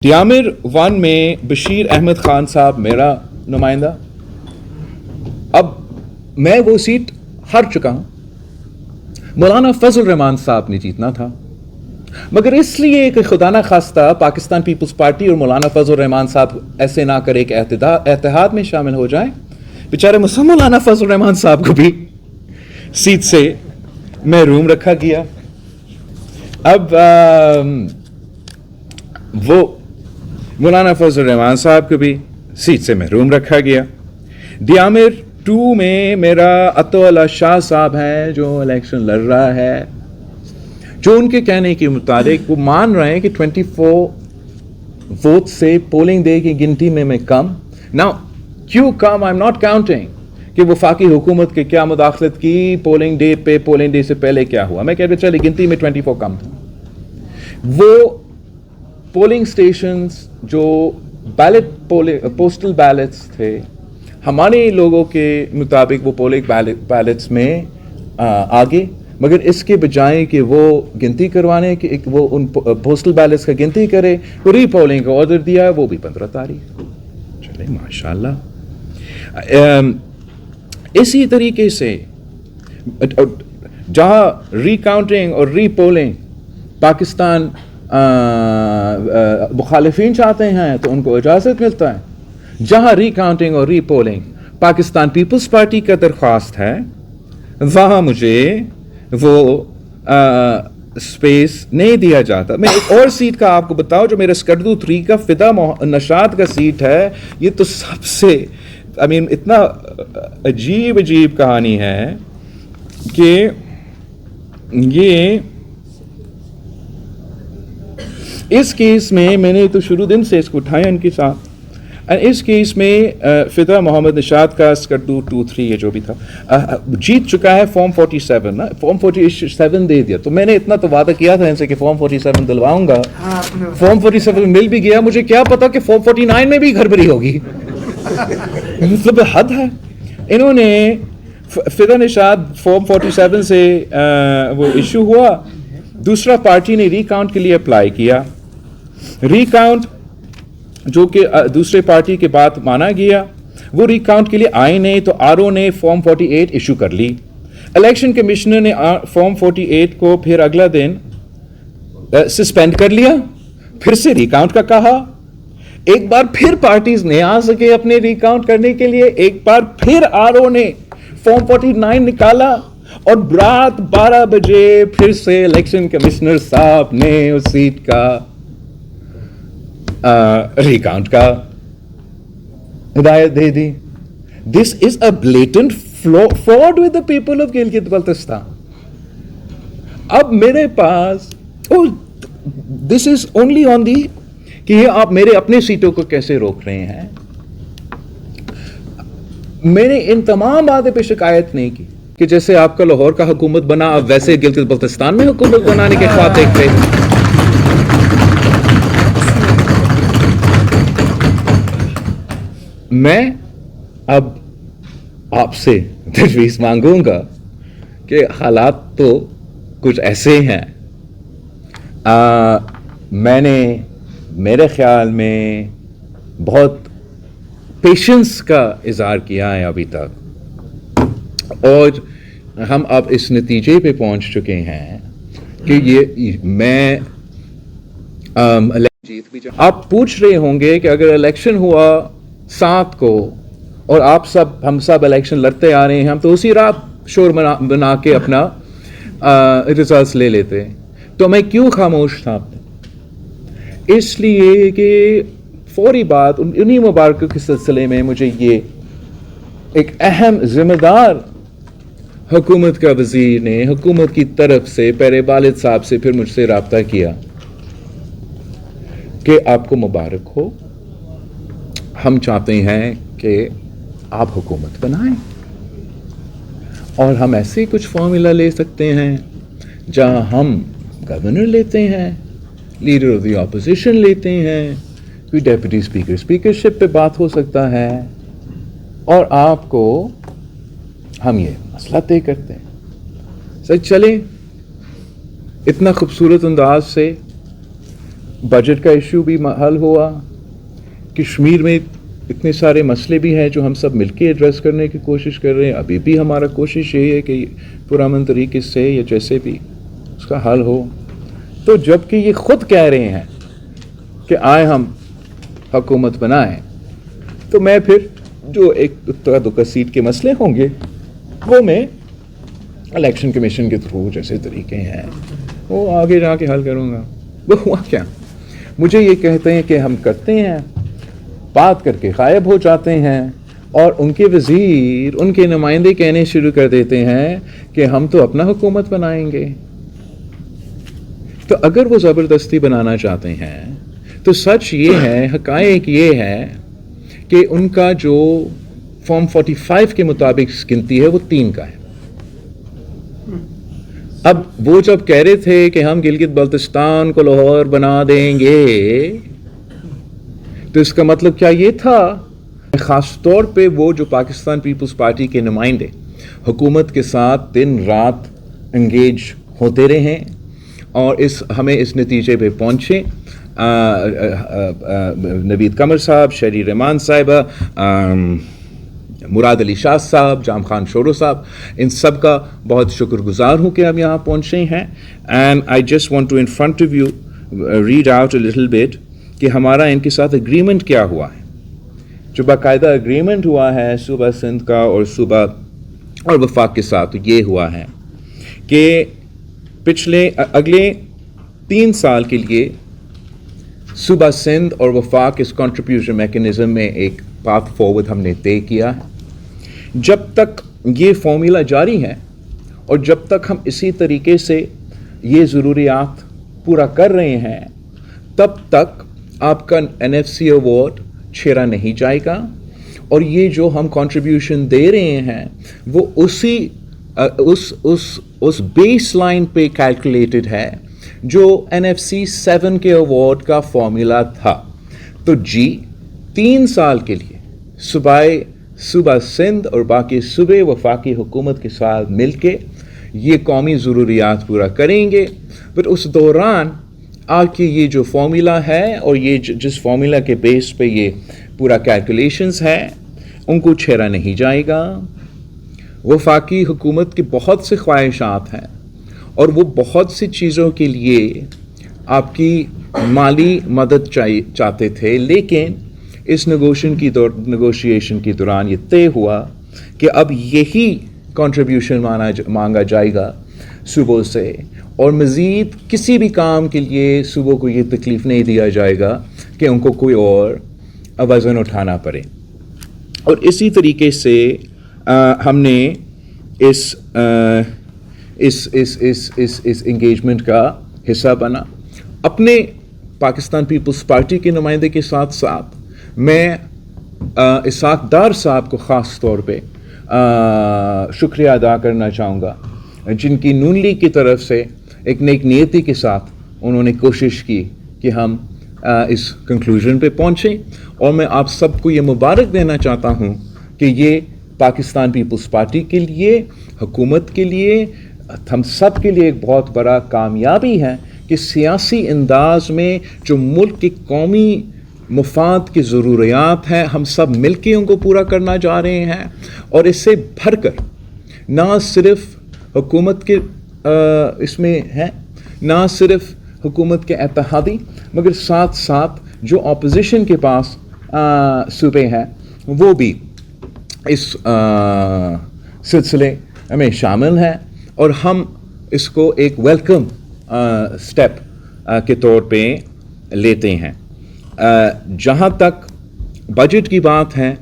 ڈیامر 1 میں بشیر احمد خان صاحب میرا نمائندہ. اب میں وہ سیٹ ہار چکا ہوں. مولانا فضل الرحمان صاحب نے جیتنا تھا، مگر اس لیے کہ خدا نہ خواستہ پاکستان پیپلز پارٹی اور مولانا فضل الرحمان صاحب ایسے نہ کرے کہ اتحاد میں شامل ہو جائیں، بیچارے مولانا فضل الرحمان صاحب کو بھی سیٹ سے محروم رکھا گیا. اب وہ مولانا فضل الرحمان صاحب کو بھی سیٹ سے محروم رکھا گیا. ڈیامر 2 میں میرا عطا اللہ شاہ صاحب ہیں جو الیکشن لڑ رہا ہے، جو ان کے کہنے کے مطابق وہ مان رہے ہیں کہ 24 ووٹ سے پولنگ ڈے کی گنتی میں کم. ناؤ کیوں کم؟ آئی ایم ناٹ کاؤنٹنگ کہ وفاقی حکومت کے کیا مداخلت کی پولنگ ڈے پہ، پولنگ ڈے سے پہلے کیا ہوا. میں کہتے چلے گنتی میں 24 کم تھا. وہ پولنگ سٹیشنز جو پوسٹل بیلٹس تھے ہمارے لوگوں کے مطابق وہ پولنگ بیلٹس میں آگے، مگر اس کے بجائے کہ وہ گنتی کروانے کہ وہ ان پوسٹل بیلٹس کا گنتی کرے، وہ ری پولنگ کا آرڈر دیا، وہ بھی 15 تاریخ. چلے ماشاءاللہ. اسی طریقے سے جہاں ری کاؤنٹنگ اور ری پولنگ پاکستان مخالفین چاہتے ہیں تو ان کو اجازت ملتا ہے، جہاں ری کاؤنٹنگ اور ری پولنگ پاکستان پیپلز پارٹی کا درخواست ہے وہاں مجھے وہ سپیس نہیں دیا جاتا. میں ایک اور سیٹ کا آپ کو بتاؤں جو میرا سکردو 3 کا فدا نشاط کا سیٹ ہے. یہ تو سب سے اتنا عجیب کہانی ہے کہ یہ اس کیس میں نے تو شروع دن سے اس کو اٹھایا ان کے ساتھ. اس کیس میں فدا محمد نشاط کا سکردو 2-3 یہ جو بھی تھا جیت چکا ہے. فارم 47 نا، فارم 47 دے دیا. تو میں نے اتنا تو وعدہ کیا تھا ان سے کہ فارم 47 دلواؤں گا. فارم 47 مل بھی گیا. مجھے کیا پتا کہ فارم 49 میں بھی گڑبڑی ہوگی. مطلب حد ہے. انہوں نے فدا نشاط فارم 47 سے وہ ایشو ہوا. دوسرا پارٹی نے ری کاؤنٹ کے لیے اپلائی کیا. ری کاؤنٹ جو کہ دوسرے پارٹی کے بعد مانا گیا، وہ ری کاؤنٹ کے لیے آئے نہیں، تو آر او نے فارم 48 ایشو کر لی. الیکشن کمشنر نے فارم 48 کو پھر اگلا دن سسپینڈ کر لیا. پھر سے ری کاؤنٹ کا کہا. ایک بار پھر پارٹیز نہیں آ سکے اپنے ری کاؤنٹ کرنے کے لیے. ایک بار پھر آر او نے فارم 49 نکالا اور رات 12 بجے پھر سے الیکشن کمشنر صاحب نے اس سیٹ کا ری کاؤنٹ کا ہدایت دے دی. This is a blatant fraud with the people of Gilgit Baltistan. اب میرے پاس دس از اونلی آن دی کہ یہ آپ میرے اپنے سیٹوں کو کیسے روک رہے ہیں. میں نے ان تمام باتوں پہ شکایت نہیں کی کہ جیسے آپ کا لاہور کا حکومت بنا اب ویسے گلگت بلتستان میں حکومت بنانے کے خواب دیکھ رہے ہیں. میں اب آپ سے تجویز مانگوں گا کہ حالات تو کچھ ایسے ہیں. میں نے میرے خیال میں بہت پیشنس کا اظہار کیا ہے ابھی تک، اور ہم اب اس نتیجے پہ پہنچ چکے ہیں کہ یہ میں جیت بھی جاؤں. آپ پوچھ رہے ہوں گے کہ اگر الیکشن ہوا 7 کو اور ہم سب الیکشن لڑتے آ رہے ہیں، ہم تو اسی رات شور بنا کے اپنا ریزلٹس لے لیتے، تو میں کیوں خاموش تھا؟ اس لیے کہ فوری بات انہی مبارکوں کے سلسلے میں مجھے یہ ایک اہم ذمہ دار حکومت کا وزیر نے حکومت کی طرف سے پہلے والد صاحب سے پھر مجھ سے رابطہ کیا کہ آپ کو مبارک ہو، ہم چاہتے ہیں کہ آپ حکومت بنائیں، اور ہم ایسے کچھ فارمولا لے سکتے ہیں جہاں ہم گورنر لیتے ہیں، لیڈر آف دی اپوزیشن لیتے ہیں، کوئی ڈیپٹی اسپیکرشپ پہ بات ہو سکتا ہے، اور آپ کو ہم یہ مسئلہ طے کرتے ہیں. سچ چلیں اتنا خوبصورت انداز سے بجٹ کا ایشو بھی حل ہوا. کشمیر میں اتنے سارے مسئلے بھی ہیں جو ہم سب مل کے ایڈریس کرنے کی کوشش کر رہے ہیں. ابھی بھی ہمارا کوشش یہی ہے کہ پرامن طریقے سے یا جیسے بھی اس کا حل ہو. تو جب کہ یہ خود کہہ رہے ہیں کہ آئے ہم حکومت بنائیں, تو میں پھر جو ایک دکا سیٹ کے مسئلے ہوں گے وہ میں الیکشن کمیشن کے تھرو جیسے طریقے ہیں وہ آگے جا کے حل کروں گا. وہ ہوا کیا, مجھے یہ کہتے ہیں کہ ہم کرتے ہیں, بات کر کے غائب ہو جاتے ہیں, اور ان کے وزیر ان کے نمائندے کہنے شروع کر دیتے ہیں کہ ہم تو اپنا حکومت بنائیں گے. تو اگر وہ زبردستی بنانا چاہتے ہیں تو سچ یہ ہے, حقائق یہ ہے کہ ان کا جو فارم 45 کے مطابق گنتی ہے وہ 3 کا ہے. اب وہ جب کہہ رہے تھے کہ ہم گلگت بلتستان کو لاہور بنا دیں گے, تو اس کا مطلب کیا یہ تھا, خاص طور پہ وہ جو پاکستان پیپلز پارٹی کے نمائندے حکومت کے ساتھ دن رات انگیج ہوتے رہے ہیں اور ہمیں اس نتیجے پہ پہنچے. نوید قمر صاحب, شہری رحمان صاحبہ, مراد علی شاہ صاحب, جام خان شورو صاحب, ان سب کا بہت شکر گزار ہوں کہ ہم یہاں پہنچے ہیں. And I just want to in front of you read out a little bit کہ ہمارا ان کے ساتھ اگریمنٹ کیا ہوا ہے. جو باقاعدہ اگریمنٹ ہوا ہے صوبہ سندھ کا اور صوبہ اور وفاق کے ساتھ, یہ ہوا ہے کہ اگلے 3 سال کے لیے صوبہ سندھ اور وفاق اس کنٹریبیوشن میکنزم میں ایک پاتھ فارورڈ ہم نے طے کیا ہے. جب تک یہ فارمولا جاری ہے اور جب تک ہم اسی طریقے سے یہ ضروریات پورا کر رہے ہیں, تب تک آپ کا NFC ایوارڈ چھیڑا نہیں جائے گا. اور یہ جو ہم کنٹریبیوشن دے رہے ہیں وہ اس بیس لائن پہ کیلکولیٹڈ ہے جو NFC 7 کے ایوارڈ کا فارمولا تھا. تو 3 سال کے لیے صوبہ سندھ اور باقی صوبے وفاقی حکومت کے ساتھ مل کے یہ قومی ضروریات پورا کریں گے. پھر اس دوران آپ کی یہ جو فارمولا ہے اور یہ جس فارمولا کے بیس پہ یہ پورا کیلکولیشنز ہے ان کو چھیڑا نہیں جائے گا. وفاقی حکومت کی بہت سے خواہشات ہیں اور وہ بہت سی چیزوں کے لیے آپ کی مالی مدد چاہتے تھے, لیکن اس نیگوشیشن کے دوران یہ طے ہوا کہ اب یہی کنٹریبیوشن مانگا جائے گا صوبوں سے, اور مزید کسی بھی کام کے لیے صوبوں کو یہ تکلیف نہیں دیا جائے گا کہ ان کو کوئی اور وزن اٹھانا پڑے. اور اسی طریقے سے ہم نے اس انگیجمنٹ کا حصہ بنا. اپنے پاکستان پیپلز پارٹی کے نمائندے کے ساتھ ساتھ میں اسحاق ڈار صاحب کو خاص طور پہ شکریہ ادا کرنا چاہوں گا, جن کی نون لیگ کی طرف سے ایک نیک نیتی کے ساتھ انہوں نے کوشش کی کہ ہم اس کنکلوژن پہ پہنچیں. اور میں آپ سب کو یہ مبارک دینا چاہتا ہوں کہ یہ پاکستان پیپلز پارٹی کے لیے, حکومت کے لیے, ہم سب کے لیے ایک بہت بڑا کامیابی ہے کہ سیاسی انداز میں جو ملک کی قومی مفاد کی ضروریات ہیں ہم سب مل کے ان کو پورا کرنا جا رہے ہیں. اور اس سے بھر کر نہ صرف حکومت کے اس میں ہے, نہ صرف حکومت کے اتحادی, مگر ساتھ ساتھ جو اپوزیشن کے پاس صوبے ہیں وہ بھی اس سلسلے میں شامل ہیں. اور ہم اس کو ایک ویلکم سٹیپ کے طور پہ لیتے ہیں. جہاں تک بجٹ کی بات ہے,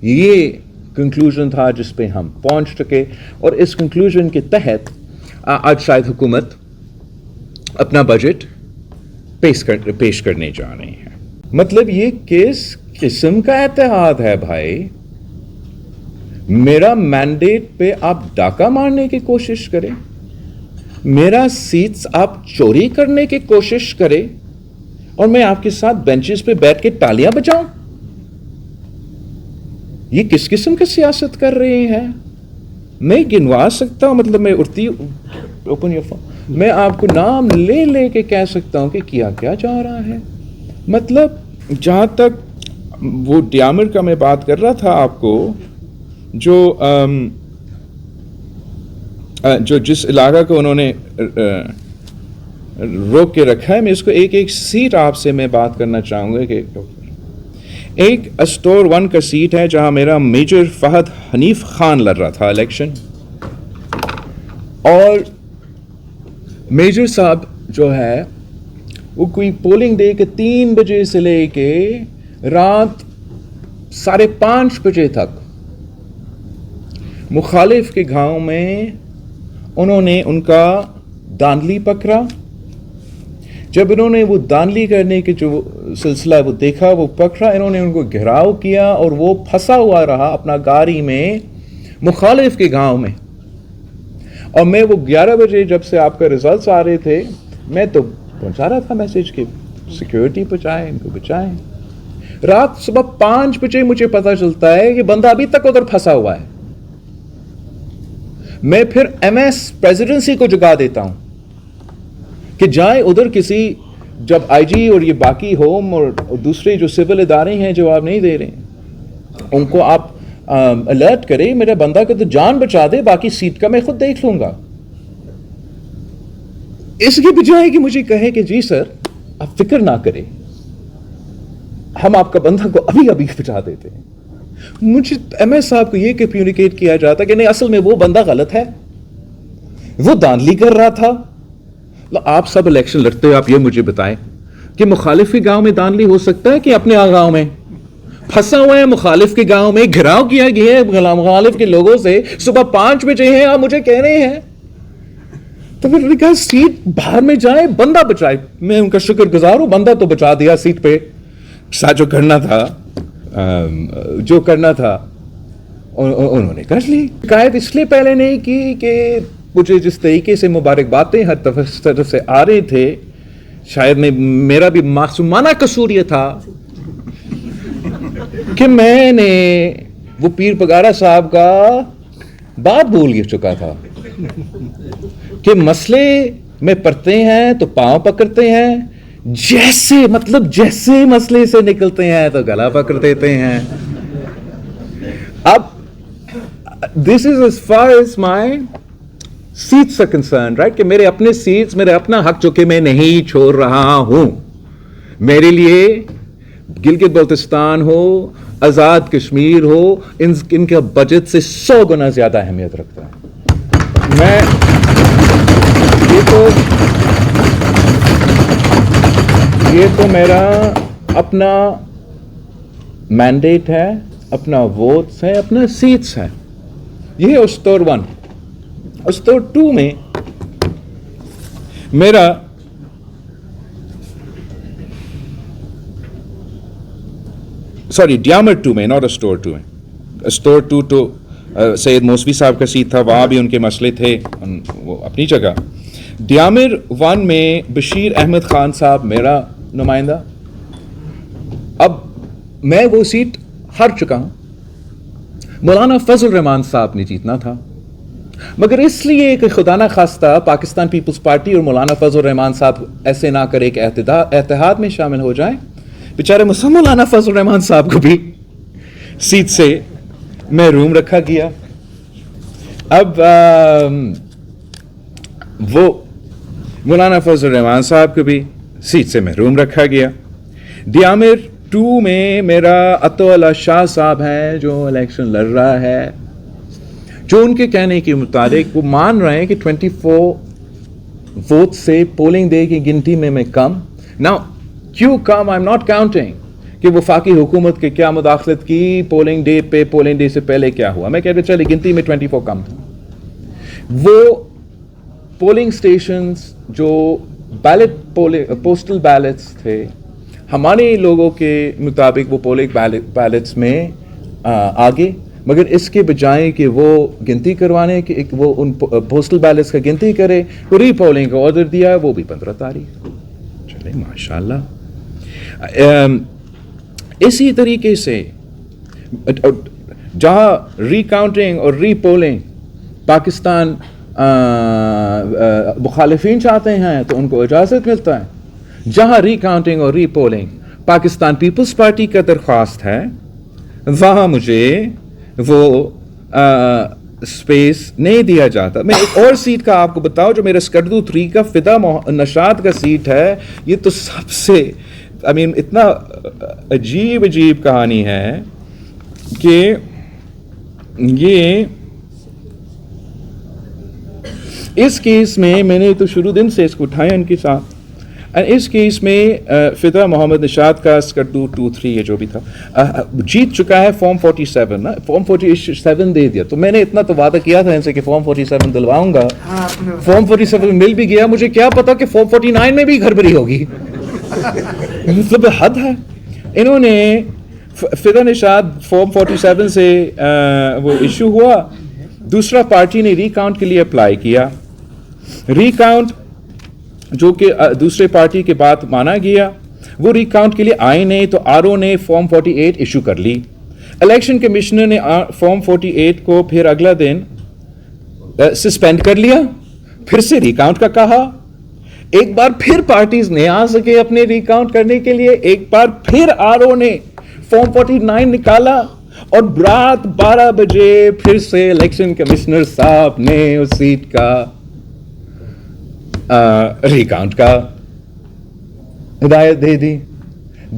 یہ کنکلوژن تھا جس پہ ہم پہنچ چکے, اور اس کنکلوژن کے تحت آج شاید حکومت اپنا بجٹ پیش کرنے جا رہے ہیں. مطلب یہ کس قسم کا اتحاد ہے بھائی؟ میرا مینڈیٹ پہ آپ ڈاکہ مارنے کی کوشش کریں, میرا سیٹس آپ چوری کرنے کی کوشش کریں, اور میں آپ کے ساتھ بینچز پہ بیٹھ کے تالیاں بجاؤں. یہ کس قسم کی سیاست کر رہے ہیں؟ میں گنوا سکتا ہوں, مطلب میں اڑتی اوپن یور فون, میں آپ کو نام لے لے کے کہہ سکتا ہوں کہ کیا کیا جا رہا ہے. مطلب جہاں تک وہ ڈیامر کا میں بات کر رہا تھا آپ کو, جو جس علاقہ کو انہوں نے روک کے رکھا ہے, میں اس کو ایک ایک سیٹ آپ سے میں بات کرنا چاہوں گا. کہ ایک اسٹور 1 کا سیٹ ہے جہاں میرا میجر فہد حنیف خان لڑ رہا تھا الیکشن, اور میجر صاحب جو ہے وہ کوئی پولنگ ڈے کے 3 بجے سے لے کے رات 5:30 بجے تک مخالف کے گاؤں میں انہوں نے ان کا داندلی پکڑا. جب انہوں نے وہ داندلی کرنے کے جو سلسلہ وہ دیکھا, وہ پکڑا, انہوں نے ان کو گھیراؤ کیا اور وہ پھنسا ہوا رہا اپنا گاڑی میں مخالف کے گاؤں میں. اور میں وہ 11 بجے جب سے آپ کا ریزلٹس آ رہے تھے, میں تو پہنچا رہا تھا میسج کہ سیکیورٹی پہنچائیں, ان کو بچائیں. رات صبح 5 بجے مجھے پتہ چلتا ہے کہ بندہ ابھی تک ادھر پھنسا ہوا ہے. میں پھر MS پریزیڈنسی کو جگا دیتا ہوں کہ جائیں ادھر کسی, جب IG اور یہ باقی ہوم اور دوسرے جو سول ادارے ہیں جواب نہیں دے رہے, ان کو آپ الرٹ کرے, میرا بندہ کو تو جان بچا دے, باقی سیٹ کا میں خود دیکھ لوں گا. اس کی بجائے کہ مجھے کہے کہ جی سر آپ فکر نہ کریں, ہم آپ کا بندہ کو ابھی بچا دیتے ہیں. مجھے MS صاحب کو یہ کمیونیکیٹ کیا جاتا کہ نہیں, اصل میں وہ بندہ غلط ہے, وہ داندلی کر رہا تھا. آپ سب الیکشن لڑتے ہو, آپ یہ مجھے بتائیں کہ مخالف کے گاؤں میں داندلی ہو سکتا ہے کہ اپنے گاؤں میں پھنسا ہوا ہے, مخالف کے گاؤں میں گھراؤ کیا گیا ہے مخالف کے لوگوں سے, صبح 5 بجے ہیں, آپ مجھے کہہ رہے ہیں. تو پھر نے کہا سیٹ باہر میں جائے, بندہ بچائے. میں ان کا شکر گزار ہوں, بندہ تو بچا دیا سیٹ پہ. ساتھ جو کرنا تھا انہوں نے کر لی. شکایت اس لیے پہلے نہیں کی کہ مجھے جس طریقے سے مبارکبادیں ہر طرف سے آ رہے تھے, شاید میرا بھی معصومانہ قصور یہ تھا کہ میں نے وہ پیر پگارا صاحب کا بات بھول چکا تھا کہ مسئلے میں پڑھتے ہیں تو پاؤں پکڑتے ہیں, جیسے مسئلے سے نکلتے ہیں تو گلا پکڑ دیتے ہیں. اب this is as far as my seats are concerned, right? کہ میرے اپنے سیٹس, میرے اپنا حق جو کہ میں نہیں چھوڑ رہا ہوں. میرے لیے گلگت بلتستان ہو, آزاد کشمیر ہو, ان کا بجٹ سے 100 گنا زیادہ اہمیت رکھتا ہے. میں یہ تو میرا اپنا مینڈیٹ ہے, اپنا ووٹس ہے, اپنا سیٹس ہے. یہ اسطور 1. اسطور 2 میں میرا ڈیامر 2 میں, ناٹ اسٹور 2 میں. اسٹور 2 تو سید موسوی صاحب کا سیٹ تھا, وہاں بھی ان کے مسئلے تھے, وہ اپنی جگہ. ڈیامر 1 میں بشیر احمد خان صاحب میرا نمائندہ. اب میں وہ سیٹ ہار چکا ہوں. مولانا فضل الرحمان صاحب نے جیتنا تھا, مگر اس لیے کہ خدا نہ خواستہ پاکستان پیپلز پارٹی اور مولانا فضل الرحمان صاحب ایسے نہ کرے کہ اتحاد میں شامل ہو جائیں, بیچارے مولانا فضل الرحمان صاحب کو بھی سیٹ سے محروم رکھا گیا. اب وہ مولانا فضل الرحمان صاحب کو بھی سیٹ سے محروم رکھا گیا. ڈیامر 2 میں میرا عطا اللہ شاہ صاحب ہیں جو الیکشن لڑ رہا ہے, جو ان کے کہنے کے مطابق وہ مان رہے ہیں کہ 24 ووٹ سے پولنگ ڈے کی گنتی میں کم. Now, کیوں کم؟ I'm not counting کہ وفاقی حکومت کے کیا مداخلت کی پولنگ ڈے پہ, پولنگ ڈے سے پہلے کیا ہوا. میں کہہ رہا چلے گنتی میں 24 کم تھا. وہ پولنگ سٹیشنز جو پوسٹل بیلٹس تھے ہمارے لوگوں کے مطابق وہ پولنگ بیلٹس میں آگے, مگر اس کے بجائے کہ وہ گنتی کروانے کہ وہ ان پوسٹل بیلٹس کا گنتی کرے, وہ ری پولنگ کا آرڈر دیا ہے, وہ بھی 15 تاریخ. چلے ماشاءاللہ. اسی طریقے سے جہاں ری کاؤنٹنگ اور ری پولنگ پاکستان مخالفین چاہتے ہیں تو ان کو اجازت ملتا ہے. جہاں ری کاؤنٹنگ اور ری پولنگ پاکستان پیپلز پارٹی کا درخواست ہے وہاں مجھے وہ اسپیس نہیں دیا جاتا. میں ایک اور سیٹ کا آپ کو بتاؤں جو میرے سکردو 3 کا فدا نشاط کا سیٹ ہے. یہ تو سب سے اتنا عجیب کہانی ہے کہ یہ اس کیس میں نے تو شروع دن سے اس کو اٹھایا ان کے ساتھ. اس کیس میں فدا محمد نشاط کا سکردو 2-3 یہ جو بھی تھا جیت چکا ہے فارم 47 نا. فارم 47 دے دیا تو میں نے اتنا تو وعدہ کیا تھا ان سے کہ فارم 47 دلواؤں گا. فارم 47 مل بھی گیا. مجھے کیا پتا کہ فارم 49 میں بھی گڑبڑی ہوگی. مطلب حد ہے. انہوں نے فدا نشاط فارم 47 سے وہ ایشو ہوا. دوسرا پارٹی نے ری کاؤنٹ کے لیے اپلائی کیا. ری کاؤنٹ جو کہ دوسرے پارٹی کے بات مانا گیا وہ ری کاؤنٹ کے لیے آئے نہیں تو آر او نے فارم 48 ایشو کر لی. الیکشن کمشنر نے فارم 48 کو پھر اگلا دن سسپینڈ کر لیا. پھر سے ری کاؤنٹ کا کہا. ایک بار پھر پارٹیز نہیں آ سکے اپنے ری کاؤنٹ کرنے کے لیے. ایک بار پھر آر او نے فارم 49 نکالا اور رات 12 بجے پھر سے الیکشن کمشنر صاحب نے اس سیٹ کا ری کاؤنٹ کا ہدایت دے دی.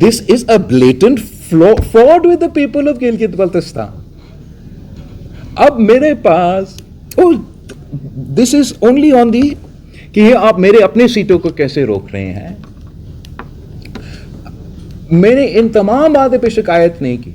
This is a blatant fraud with the people of Gilgit Baltistan. اب میرے پاس دس از اونلی آن دی کہ یہ آپ میرے اپنے سیٹوں کو کیسے روک رہے ہیں. میں نے ان تمام باتوں پہ شکایت نہیں کی.